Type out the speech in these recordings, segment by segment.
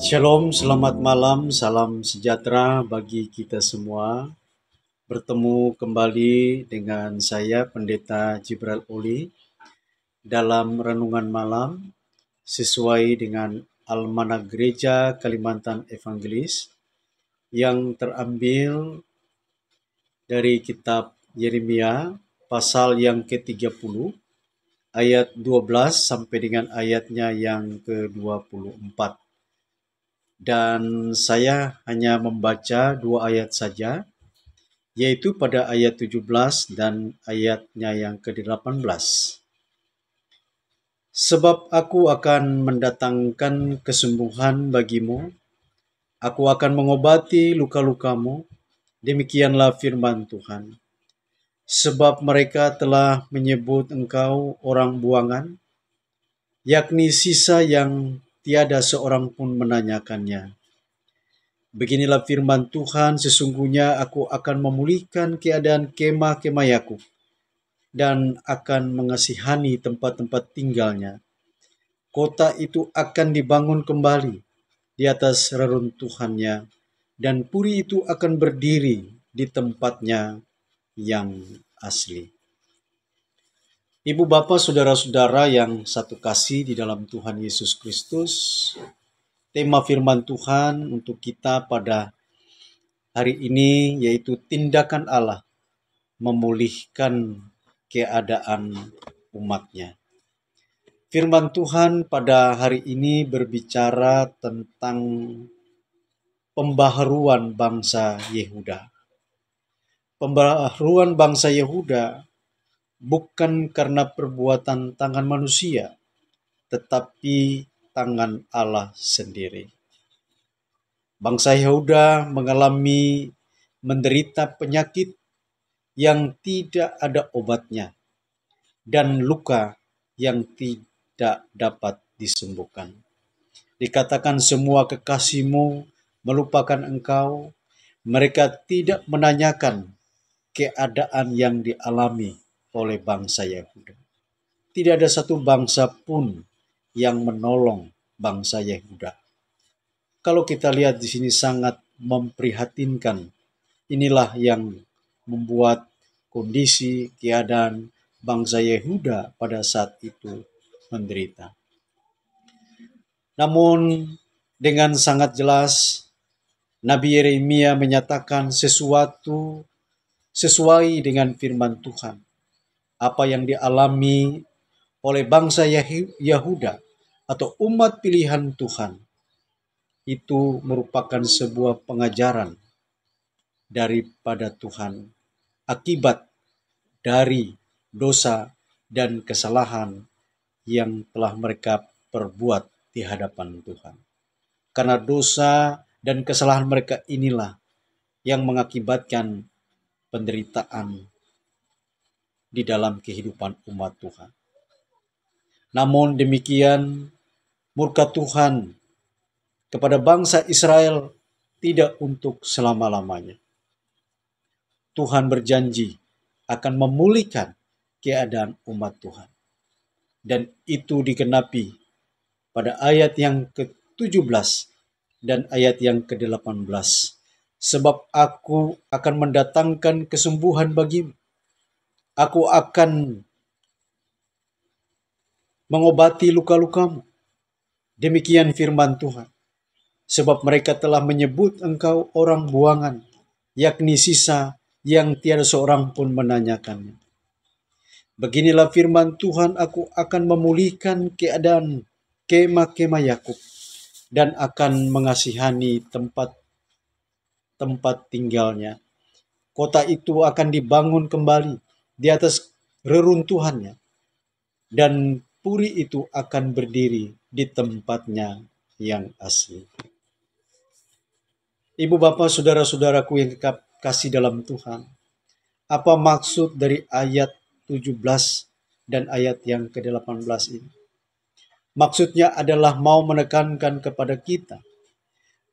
Shalom, selamat malam, salam sejahtera bagi kita semua. Bertemu kembali dengan saya Pendeta Jibril Uli dalam renungan malam sesuai dengan Almanak Gereja Kalimantan Evangelis yang terambil dari kitab Yeremia pasal yang ke-30 ayat 12 sampai dengan ayatnya yang ke-24. Dan saya hanya membaca 2 ayat saja, yaitu pada ayat 17 dan ayatnya yang ke-18. Sebab aku akan mendatangkan kesembuhan bagimu, aku akan mengobati luka-lukamu, demikianlah firman Tuhan. Sebab mereka telah menyebut engkau orang buangan, yakni sisa yang tiada seorang pun menanyakannya. Beginilah firman Tuhan, sesungguhnya aku akan memulihkan keadaan kemah-kemah Yakub dan akan mengasihani tempat-tempat tinggalnya. Kota itu akan dibangun kembali di atas reruntuhannya, dan puri itu akan berdiri di tempatnya yang asli. Ibu bapak saudara-saudara yang satu kasih di dalam Tuhan Yesus Kristus, tema firman Tuhan untuk kita pada hari ini yaitu tindakan Allah memulihkan keadaan umatnya. Firman Tuhan pada hari ini berbicara tentang pembaharuan bangsa Yehuda. Pembaharuan bangsa Yehuda bukan karena perbuatan tangan manusia, tetapi tangan Allah sendiri. Bangsa Yehuda mengalami menderita penyakit yang tidak ada obatnya dan luka yang tidak dapat disembuhkan. Dikatakan semua kekasihmu melupakan engkau, mereka tidak menanyakan keadaan yang dialami oleh bangsa Yehuda. Tidak ada satu bangsa pun yang menolong bangsa Yehuda. Kalau kita lihat di sini sangat memprihatinkan. Inilah yang membuat kondisi keadaan bangsa Yehuda pada saat itu menderita. Namun dengan sangat jelas Nabi Yeremia menyatakan sesuatu sesuai dengan firman Tuhan. Apa yang dialami oleh bangsa Yehuda atau umat pilihan Tuhan itu merupakan sebuah pengajaran daripada Tuhan akibat dari dosa dan kesalahan yang telah mereka perbuat di hadapan Tuhan. Karena dosa dan kesalahan mereka inilah yang mengakibatkan penderitaan di dalam kehidupan umat Tuhan. Namun demikian, murka Tuhan kepada bangsa Israel tidak untuk selama-lamanya. Tuhan berjanji akan memulihkan keadaan umat Tuhan. Dan itu digenapi pada ayat yang ke-17 dan ayat yang ke-18. Sebab aku akan mendatangkan kesembuhan bagimu. Aku akan mengobati luka-lukamu. Demikian firman Tuhan. Sebab mereka telah menyebut engkau orang buangan, yakni sisa yang tiada seorang pun menanyakannya. Beginilah firman Tuhan, aku akan memulihkan keadaan kemah-kemah Yakub dan akan mengasihani tempat tinggalnya. Kota itu akan dibangun kembali di atas reruntuhannya, dan puri itu akan berdiri di tempatnya yang asli. Ibu bapak saudara-saudaraku yang kasih dalam Tuhan, apa maksud dari ayat 17 dan ayat yang ke-18 ini? Maksudnya adalah mau menekankan kepada kita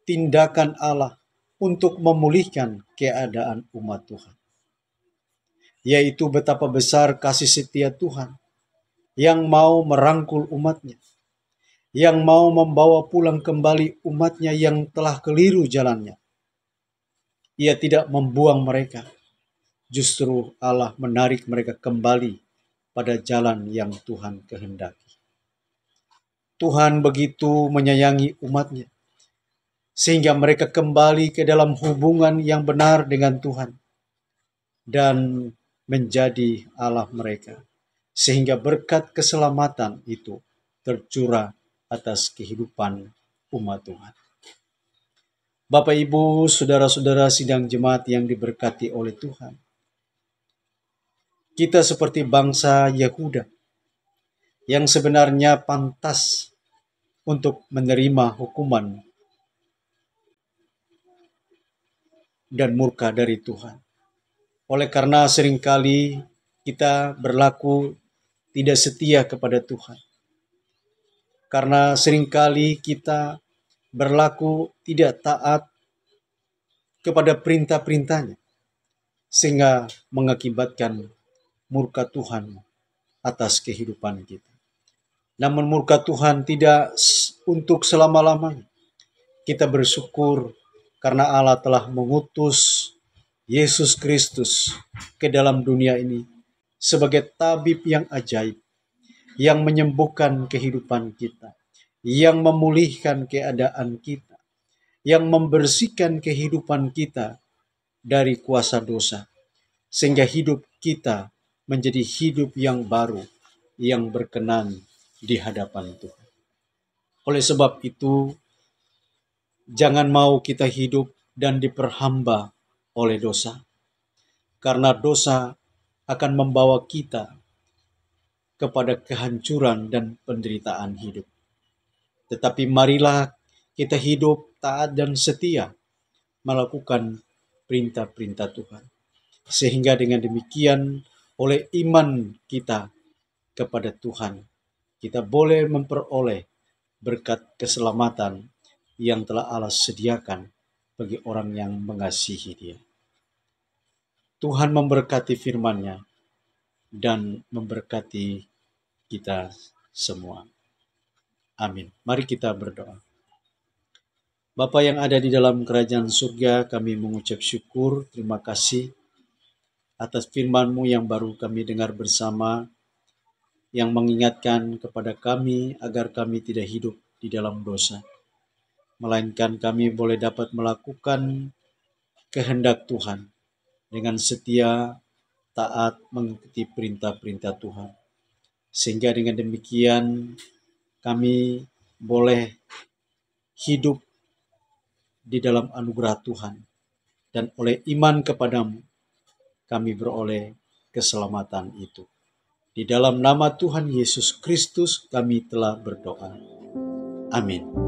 tindakan Allah untuk memulihkan keadaan umat Tuhan. Yaitu betapa besar kasih setia Tuhan yang mau merangkul umatnya. yang mau membawa pulang kembali umatnya yang telah keliru jalannya. Ia tidak membuang mereka, justru Allah menarik mereka kembali pada jalan yang Tuhan kehendaki. Tuhan begitu menyayangi umatnya, sehingga mereka kembali ke dalam hubungan yang benar dengan Tuhan dan menjadi Allah mereka, sehingga berkat keselamatan itu tercurah atas kehidupan umat Tuhan. Bapak, Ibu, saudara-saudara sidang jemaat yang diberkati oleh Tuhan, kita seperti bangsa Yehuda yang sebenarnya pantas untuk menerima hukuman dan murka dari Tuhan. Oleh karena seringkali kita berlaku tidak setia kepada Tuhan. Karena seringkali kita berlaku tidak taat kepada perintah-perintahnya, sehingga mengakibatkan murka Tuhan atas kehidupan kita. Namun murka Tuhan tidak untuk selama-lamanya. Kita bersyukur karena Allah telah mengutus Yesus Kristus ke dalam dunia ini sebagai tabib yang ajaib, yang menyembuhkan kehidupan kita, yang memulihkan keadaan kita, yang membersihkan kehidupan kita dari kuasa dosa, sehingga hidup kita menjadi hidup yang baru, yang berkenan di hadapan Tuhan. Oleh sebab itu, jangan mau kita hidup dan diperhamba oleh dosa, karena dosa akan membawa kita kepada kehancuran dan penderitaan hidup. Tetapi marilah kita hidup taat dan setia melakukan perintah-perintah Tuhan. Sehingga dengan demikian oleh iman kita kepada Tuhan, kita boleh memperoleh berkat keselamatan yang telah Allah sediakan bagi orang yang mengasihi Dia. Tuhan memberkati firman-Nya dan memberkati kita semua. Amin. Mari kita berdoa. Bapa yang ada di dalam kerajaan surga, kami mengucap syukur, terima kasih atas firman-Mu yang baru kami dengar bersama, yang mengingatkan kepada kami agar kami tidak hidup di dalam dosa, melainkan kami boleh dapat melakukan kehendak Tuhan dengan setia, taat, mengikuti perintah-perintah Tuhan. Sehingga dengan demikian kami boleh hidup di dalam anugerah Tuhan, dan oleh iman kepadamu kami beroleh keselamatan itu. Di dalam nama Tuhan Yesus Kristus kami telah berdoa. Amin.